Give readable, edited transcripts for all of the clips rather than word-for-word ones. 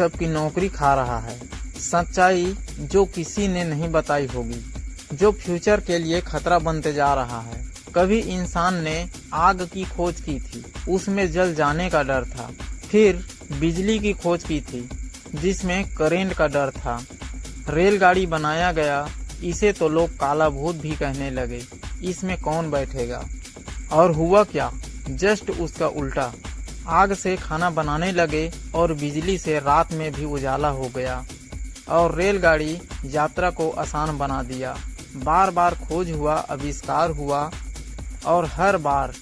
सबकी नौकरी खा रहा है। सच्चाई जो किसी ने नहीं बताई होगी, जो फ्यूचर के लिए खतरा बनते जा रहा है। कभी इंसान ने आग की खोज की थी, उसमें जल जाने का डर था। फिर बिजली की खोज की थी, जिसमें करंट का डर था। रेलगाड़ी बनाया गया, इसे तो लोग काला भूत भी कहने लगे, इसमें कौन बैठेगा। और हुआ क्या, जस्ट उसका उल्टा। आग से खाना बनाने लगे और बिजली से रात में भी उजाला हो गया, और रेलगाड़ी यात्रा को आसान बना दिया। बार बार खोज हुआ, आविष्कार हुआ, और हर बार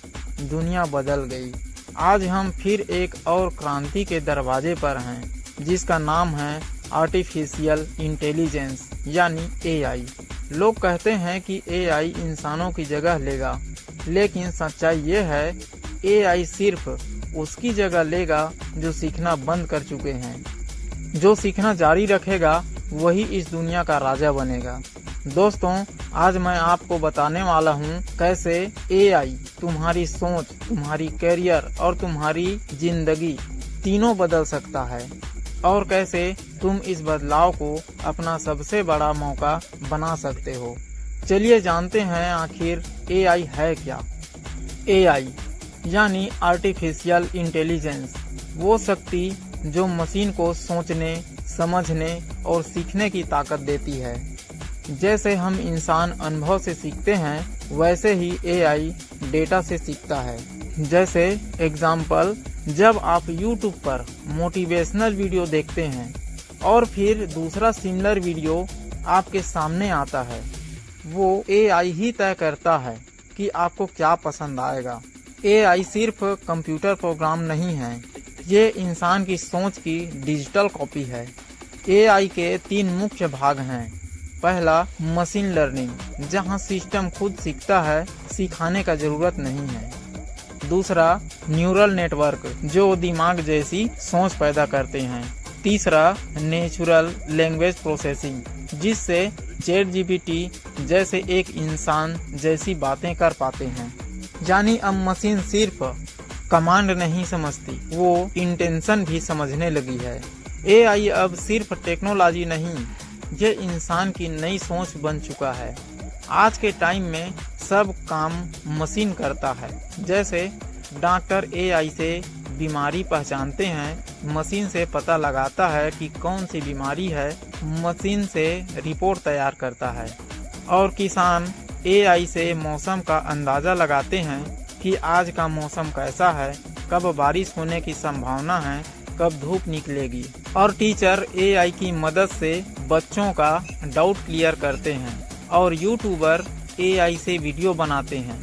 दुनिया बदल गई। आज हम फिर एक और क्रांति के दरवाजे पर हैं, जिसका नाम है आर्टिफिशियल इंटेलिजेंस यानी एआई। लोग कहते हैं कि एआई इंसानों की जगह लेगा, लेकिन सच्चाई ये है एआई सिर्फ उसकी जगह लेगा जो सीखना बंद कर चुके हैं। जो सीखना जारी रखेगा वही इस दुनिया का राजा बनेगा। दोस्तों, आज मैं आपको बताने वाला हूँ कैसे एआई तुम्हारी सोच, तुम्हारी करियर और तुम्हारी जिंदगी तीनों बदल सकता है, और कैसे तुम इस बदलाव को अपना सबसे बड़ा मौका बना सकते हो। चलिए जानते हैं आखिर एआई है क्या। एआई यानी आर्टिफिशियल इंटेलिजेंस वो शक्ति जो मशीन को सोचने, समझने और सीखने की ताकत देती है। जैसे हम इंसान अनुभव से सीखते हैं, वैसे ही एआई डेटा से सीखता है। जैसे एग्जाम्पल, जब आप YouTube पर मोटिवेशनल वीडियो देखते हैं और फिर दूसरा सिमिलर वीडियो आपके सामने आता है, वो एआई ही तय करता है कि आपको क्या पसंद आएगा। एआई सिर्फ कंप्यूटर प्रोग्राम नहीं है, ये इंसान की सोच की डिजिटल कॉपी है। एआई के 3 मुख्य भाग हैं। पहला, मशीन लर्निंग, जहां सिस्टम खुद सीखता है, सिखाने का जरूरत नहीं है। दूसरा, न्यूरल नेटवर्क, जो दिमाग जैसी सोच पैदा करते हैं। तीसरा, नेचुरल लैंग्वेज प्रोसेसिंग, जिससे चैटजीपीटी जैसे एक इंसान जैसी बातें कर पाते हैं। यानी अब मशीन सिर्फ कमांड नहीं समझती, वो इंटेंशन भी समझने लगी है। एआई अब सिर्फ टेक्नोलॉजी नहीं, ये इंसान की नई सोच बन चुका है। आज के टाइम में सब काम मशीन करता है। जैसे डॉक्टर एआई से बीमारी पहचानते हैं, मशीन से पता लगाता है कि कौन सी बीमारी है, मशीन से रिपोर्ट तैयार करता है। और किसान एआई से मौसम का अंदाज़ा लगाते हैं कि आज का मौसम कैसा है, कब बारिश होने की संभावना है, कब धूप निकलेगी। और टीचर एआई की मदद से बच्चों का डाउट क्लियर करते हैं, और यूट्यूबर एआई से वीडियो बनाते हैं।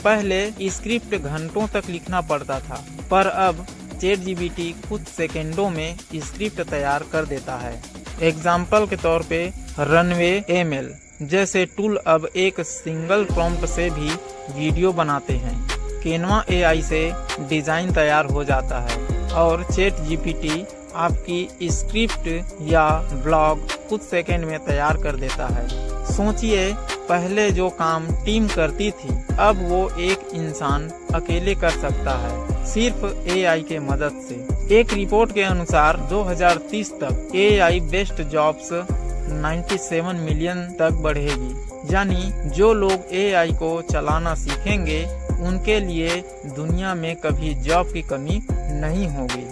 पहले स्क्रिप्ट घंटों तक लिखना पड़ता था, पर अब चैटजीपीटी कुछ सेकंडों में स्क्रिप्ट तैयार कर देता है। एग्जाम्पल के तौर पे रनवे एमएल जैसे टूल अब एक सिंगल प्रॉम्प्ट से भी वीडियो बनाते हैं। कैनवा एआई से डिजाइन तैयार हो जाता है, और चैटजीपीटी आपकी स्क्रिप्ट या ब्लॉग कुछ सेकंड में तैयार कर देता है। सोचिए, पहले जो काम टीम करती थी, अब वो एक इंसान अकेले कर सकता है, सिर्फ एआई के मदद से। एक रिपोर्ट के अनुसार 2030 तक एआई बेस्ड जॉब्स 97 मिलियन तक बढ़ेगी। यानी जो लोग एआई को चलाना सीखेंगे, उनके लिए दुनिया में कभी जॉब की कमी नहीं होगी।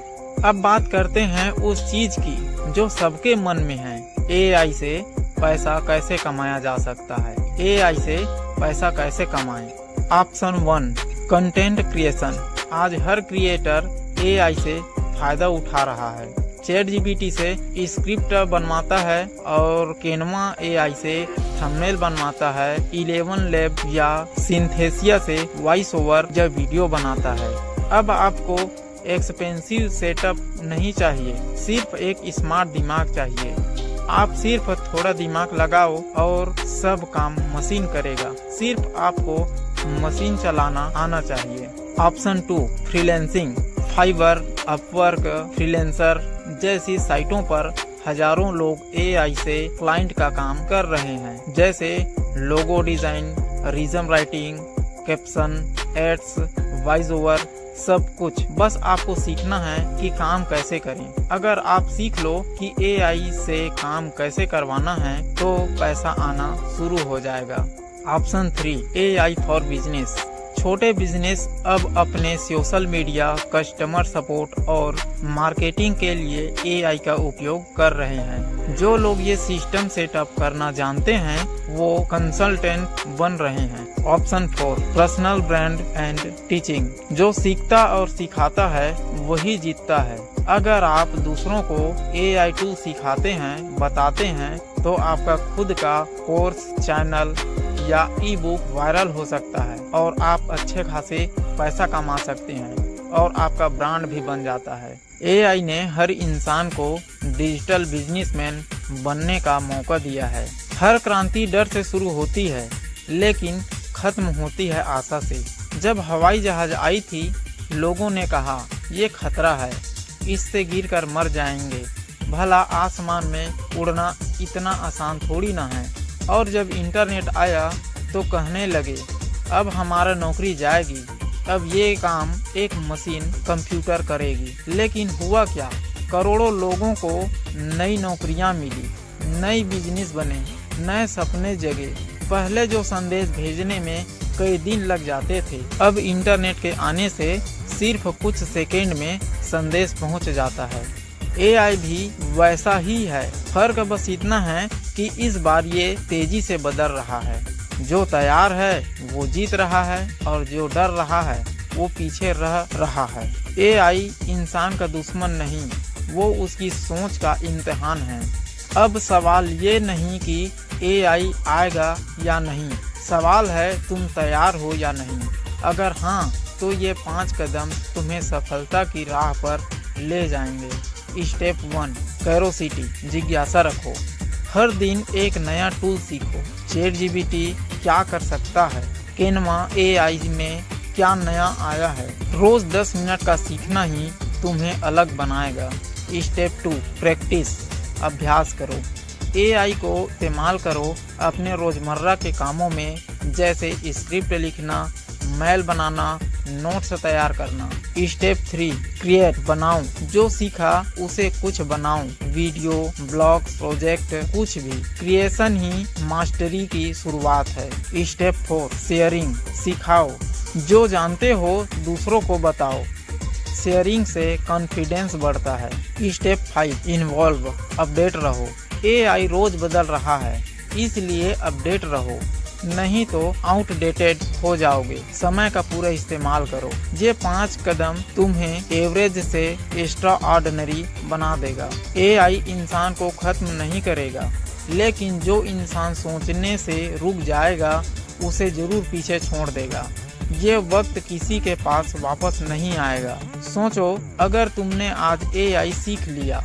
अब बात करते हैं उस चीज की जो सबके मन में है, एआई से पैसा कैसे कमाया जा सकता है। एआई से पैसा कैसे कमाएं? Option 1, content creation. आज हर क्रिएटर एआई से फायदा उठा रहा है। चैटजीपीटी से स्क्रिप्ट बनवाता है, और कैनवा एआई से थंबनेल बनवाता है। 11 लैब या सिंथेसिया से वॉइस ओवर या वीडियो बनाता है। अब आपको एक्सपेंसिव सेटअप नहीं चाहिए, सिर्फ एक स्मार्ट दिमाग चाहिए। आप सिर्फ थोड़ा दिमाग लगाओ और सब काम मशीन करेगा। सिर्फ आपको मशीन चलाना आना चाहिए। Option 2, freelancing. Fiverr, Upwork, Freelancer जैसी साइटों पर हजारों लोग एआई से क्लाइंट का काम कर रहे हैं, जैसे logo design, resume writing, caption, ads, voice over, सब कुछ। बस आपको सीखना है कि काम कैसे करें। अगर आप सीख लो कि AI से काम कैसे करवाना है तो पैसा आना शुरू हो जाएगा। Option 3, AI for business. छोटे बिजनेस अब अपने सोशल मीडिया, कस्टमर सपोर्ट और मार्केटिंग के लिए AI का उपयोग कर रहे हैं। जो लोग ये सिस्टम सेटअप करना जानते हैं वो कंसल्टेंट बन रहे हैं। Option 4, personal brand and teaching. जो सीखता और सिखाता है वही जीतता है। अगर आप दूसरों को AI टूल सिखाते हैं, बताते हैं तो आपका खुद का कोर्स, चैनल या ई-बुक वायरल हो सकता है और आप अच्छे खासे पैसा कमा सकते हैं और आपका ब्रांड भी बन जाता है। AI ने हर इंसान को डिजिटल बिजनेसमैन बनने का मौका दिया है। हर क्रांति डर से शुरू होती है लेकिन खत्म होती है आशा से। जब हवाई जहाज आई थी लोगों ने कहा ये खतरा है, इससे गिरकर मर जाएंगे। भला आसमान में उड़ना इतना आसान थोड़ी ना है। और जब इंटरनेट आया तो कहने लगे अब हमारा नौकरी जाएगी, अब ये काम एक मशीन कंप्यूटर करेगी। लेकिन हुआ क्या? करोड़ों लोगों को नई नौकरियां मिली, नई बिजनेस बने, नए सपने जगे। पहले जो संदेश भेजने में कई दिन लग जाते थे, अब इंटरनेट के आने से सिर्फ कुछ सेकंड में संदेश पहुंच जाता है। AI भी वैसा ही है। फर्क बस इतना है कि इस बार ये तेजी से बदल रहा है। जो तैयार है वो जीत रहा है और जो डर रहा है वो पीछे रह रहा है। AI इंसान का दुश्मन नहीं, वो उसकी सोच का इम्तिहान है। अब सवाल ये नहीं कि AI आएगा या नहीं, सवाल है तुम तैयार हो या नहीं। अगर हाँ तो ये 5 कदम तुम्हें सफलता की राह पर ले जाएंगे। स्टेप 1, क्यूरोसिटी, जिज्ञासा रखो। हर दिन एक नया टूल सीखो। ChatGPT क्या कर सकता है, कैनवा AI में क्या नया आया है। रोज 10 मिनट का सीखना ही तुम्हें अलग बनाएगा। स्टेप 2, प्रैक्टिस, अभ्यास करो। AI को इस्तेमाल करो अपने रोजमर्रा के कामों में, जैसे स्क्रिप्ट लिखना, मेल बनाना, नोट्स तैयार करना। स्टेप 3, क्रिएट, बनाओ। जो सीखा उसे कुछ बनाओ, वीडियो, ब्लॉग, प्रोजेक्ट, कुछ भी। क्रिएशन ही मास्टरी की शुरुआत है। स्टेप 4, शेयरिंग, सिखाओ। जो जानते हो दूसरों को बताओ। शेयरिंग से कॉन्फिडेंस बढ़ता है। स्टेप 5, इन्वॉल्व, अपडेट रहो। AI रोज बदल रहा है, इसलिए अपडेट रहो, नहीं तो आउटडेटेड हो जाओगे। समय का पूरा इस्तेमाल करो। ये 5 कदम तुम्हें एवरेज से एक्स्ट्रा ऑर्डिनरी बना देगा। AI इंसान को खत्म नहीं करेगा, लेकिन जो इंसान सोचने से रुक जाएगा उसे जरूर पीछे छोड़ देगा। ये वक्त किसी के पास वापस नहीं आएगा। सोचो, अगर तुमने आज AI सीख लिया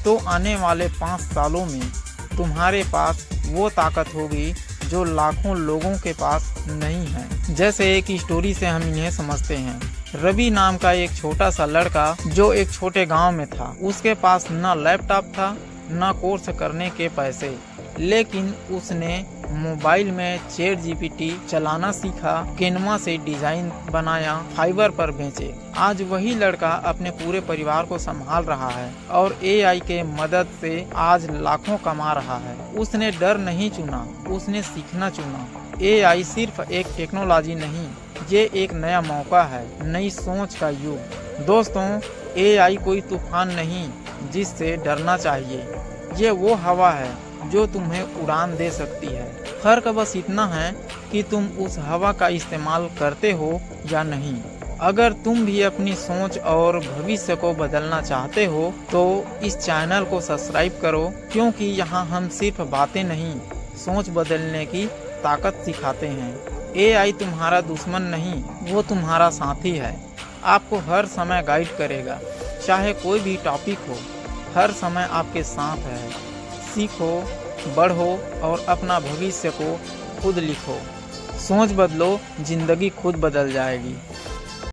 तो आने वाले 5 सालों में तुम्हारे पास वो ताकत होगी जो लाखों लोगों के पास नहीं है। जैसे एक स्टोरी से हम इन्हें समझते हैं। रवि नाम का एक छोटा सा लड़का जो एक छोटे गांव में था। उसके पास ना लैपटॉप था ना कोर्स करने के पैसे, लेकिन उसने मोबाइल में ChatGPT चलाना सीखा, कैनवा से डिजाइन बनाया, फाइवर पर बेचे। आज वही लड़का अपने पूरे परिवार को संभाल रहा है और AI के मदद से आज लाखों कमा रहा है। उसने डर नहीं चुना, उसने सीखना चुना। AI सिर्फ एक टेक्नोलॉजी नहीं, ये एक नया मौका है, नई सोच का युग। दोस्तों, AI कोई तूफान नहीं जिससे डरना चाहिए, ये वो हवा है जो तुम्हें उड़ान दे सकती है। फर्क बस इतना है कि तुम उस हवा का इस्तेमाल करते हो या नहीं। अगर तुम भी अपनी सोच और भविष्य को बदलना चाहते हो तो इस चैनल को सब्सक्राइब करो, क्योंकि यहाँ हम सिर्फ बातें नहीं, सोच बदलने की ताकत सिखाते हैं। AI तुम्हारा दुश्मन नहीं, वो तुम्हारा साथी है। आपको हर समय गाइड करेगा, चाहे कोई भी टॉपिक हो, हर समय आपके साथ है। सीखो, बढ़ो और अपना भविष्य को खुद लिखो। सोच बदलो, जिंदगी खुद बदल जाएगी।